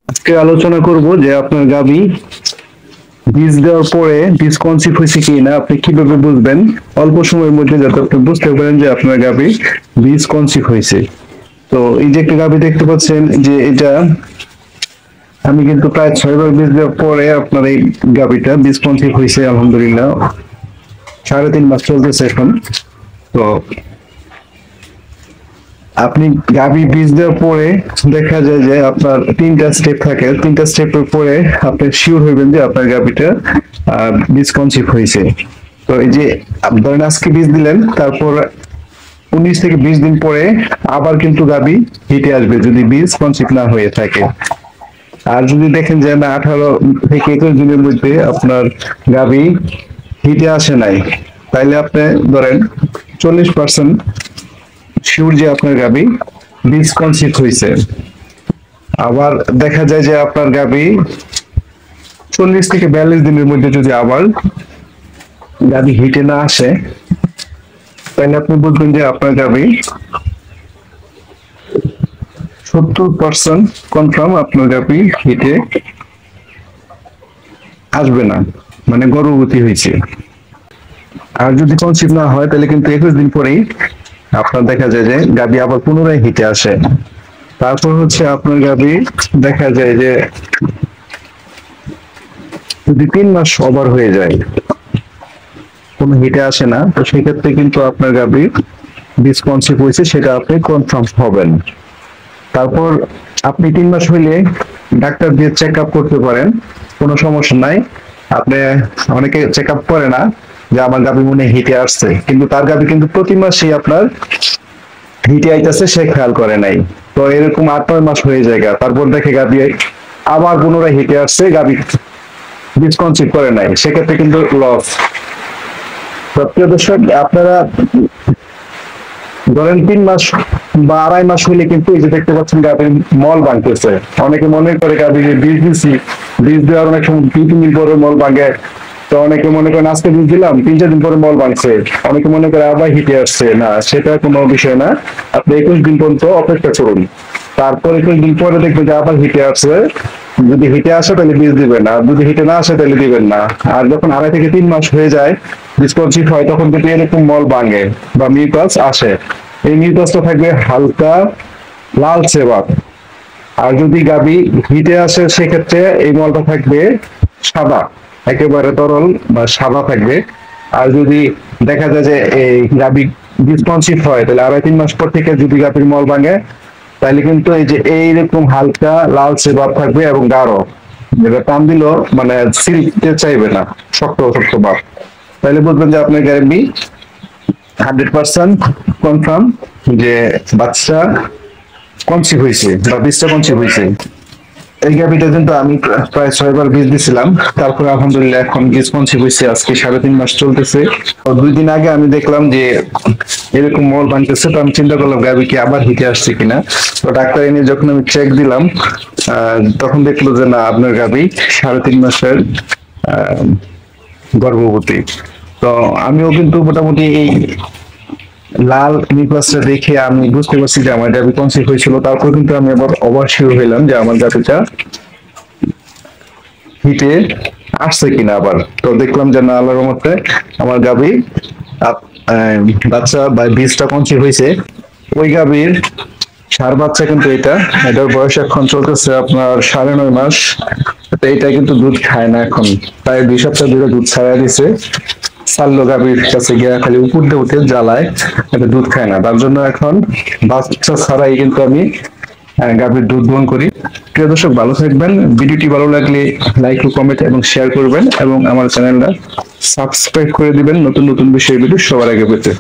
আজকে আলোচনা করব যে আপনার গাভী বীজ দেওয়ার পরে বীজ কনসিভ হয়েছে কি না আপনি কিভাবে বুঝবেন অল্প সময়ের মধ্যে, যাতে আপনি বুঝতে পারেন যে আপনার গাভী বীজ কনসিভ হয়েছে। তো এই যে একটা গাভী দেখতে পাচ্ছেন, যে এটা আমি কিন্তু প্রায় 6 বার বীজ দেওয়ার পরে আপনার এই গাভীটা বীজ কনসিভ হয়েছে আলহামদুলিল্লাহ। 3.5 মাস চলতেছে এখন। তো আপনি গাভী বীজ দেওয়ার পরে দেখা যায় যে আপনার 3টা স্টেপ থাকে, 3টা স্টেপের পরে আপনি শিওর হইবেন যে আপনার গাভীটা বীজ কনসিভ হয়েছে। তো এই যে ধরেন আজকে বীজ দিলেন, তারপর 19 থেকে 20 দিন পরে আবার কিন্তু গাভী হিটে আসবে যদি বীজ কনসিভ না হয়ে থাকে। আর যদি দেখেন যে না 18 থেকে 21 দিনের মধ্যে আপনার গাভী হিটে আসে নাই, তাইলে আপনি ধরেন 40% শিওর যে আপনার গাভী বীজ কনসিভ হয়েছে। আবার দেখা যায় যে আপনার গাভী 40 থেকে 42 দিনের মধ্যে যদি আবার গাভী হিটে না আসে, তাহলে আপনি বুঝবেন যে আপনার গাভী 70% কনফার্ম আপনার গাভী হিটে আসবে না, মানে গর্ভবতী হয়েছে। আর যদি কনসিভ না হয় তাহলে কিন্তু 21 দিন পরেই আপনার দেখা যায় যে গাভী আবার পুনরায় হিটে আসে। তারপর হচ্ছে আপনার গাভী দেখা যায় যে যদি 3 মাস ওভার হয়ে যায় কোনো হিটে আসে না, তো সেক্ষেত্রে কিন্তু আপনার গাভী বীজ কনসিভ হয়েছে সেটা আপনি কনফার্ম হবেন। তারপর আপনি 3 মাস হইলে ডাক্তার দিয়ে চেক আপ করতে পারেন, কোনো সমস্যা নাই। আপনি অনেকে চেক আপ করে না যে আমার গাভী মনে হয় হিটে আসছে, কিন্তু তার গাভী কিন্তু প্রতি মাসেই আপনার হিটে আইতেছে, সে খেয়াল করে নাই। তো এরকম 8-9 মাস হয়ে যায়, তারপর দেখে গাভী আবার পুনরায় হিটে আসছে, গাভী বীজ কনসিভ করে নাই, সেক্ষেত্রে কিন্তু লস। প্রিয় দর্শক, আপনারা ধরেন 3 মাস বা 2.5 মাস হইলে কিন্তু এই যে দেখতে পাচ্ছেন গাভীর মল ভাঙতেছে। অনেকে মনে করে গাভী বীজ দিছি, বীজ দেওয়ার অনেক সময় 2-3 দিন পরে মল ভাঙে। তো অনেকে মনে করেন আজকে বীজ দিলাম 3-4 দিন পরে মল ভাঙছে, অনেকে মনে করে আবার হিটে আসছে। না, সেটা কোনো বিষয় না। আপনি 21 দিন পর্যন্ত অপেক্ষা করুন, তারপর 21 দিন পরে দেখবেন যে আবার হিটে আসছে। যদি হিটে আসে তাহলে বীজ দিবেন, আর যদি হিটে না আসে তাহলে দিবেন না। আর যখন 2.5 থেকে 3 মাস হয়ে যায় বীজ কনসিভ হয়, তখন কিন্তু এরকম মল ভাঙে বা মিউকাস আসে। এই মিউকাসটা থাকবে হালকা লালচে ভাব। আর যদি গাভী হিটে আসে সেক্ষেত্রে এই মলটা থাকবে সাদা, একেবারে তরল বা সাদা থাকবে। আর যদি দেখা যায় যে এই গাভী বীজ কনসিভ হয়, তাহলে 2.5-3 মাস পর থেকে যদি গাভীর মল ভাঙে, তাহলে কিন্তু এই যে এইরকম হালকা লালচে ভাব থাকবে এবং গাঢ়, যেটা টান দিল মানে ছিঁড়তে চাইবে না, শক্ত শক্ত ভাব। তাহলে বুঝবেন যে আপনার গাভী 100% কনফার্ম যে বাচ্চা কনসিভ হয়েছে বা বীজটা কনসিভ হয়েছে। এই গাভীটা কিন্তু আমি প্রায় 6 বার বীজ দিছিলাম, তারপরে আলহামদুলিল্লাহ এখন বীজ কনসিভ হয়েছে। আজকে 3.5 মাস চলতেছে। তো 2 দিন আগে আমি দেখলাম যে এরকম মল ভাঙতেছে, তো আমি চিন্তা করলাম গাভী কি আবার হিটে আসছে কিনা। তো ডাক্তার এনে যখন আমি চেক দিলাম, তখন দেখলো যে না, আপনার গাভী 3.5 মাসের গর্ভবতী। তো আমিও কিন্তু মোটামুটি এই লাল মিউকাসটা দেখে আমি বুঝতে পারছি যে আমার গাভী কনসিভ হয়েছিল। তারপর কিন্তু আমি আবার ওভার শিওর হইলাম যে আমার গাভীটা হিটে আসছে কিনা আবার। তো দেখলাম যে না, আল্লাহর রহমতে আমার গাভী বাচ্চা বা বীজটা কনসিভ হয়েছে। ওই গাভীর ষাঁড় বাচ্চা কিন্তু এটার বয়স এখন চলতেছে আপনার 9.5 মাস। তো এটা কিন্তু দুধ খায় না, এখন প্রায় 2 সপ্তাহ ধরে দুধ ছাড়া দিছে। ছাড়লো, গাভীর কাছে গিয়ে খালি উপর দিয়ে উঠে জ্বালায়, এটা দুধ খায় না। তার জন্য এখন বাচ্চা ছাড়াই কিন্তু আমি গাভীর দুধ দোহন করি। প্রিয় দর্শক, ভালো থাকবেন। ভিডিওটি ভালো লাগলে লাইক ও কমেন্ট এবং শেয়ার করবেন, এবং আমার চ্যানেলটা সাবস্ক্রাইব করে দিবেন নতুন নতুন বিষয় ভিডিও সবার আগে পেতে।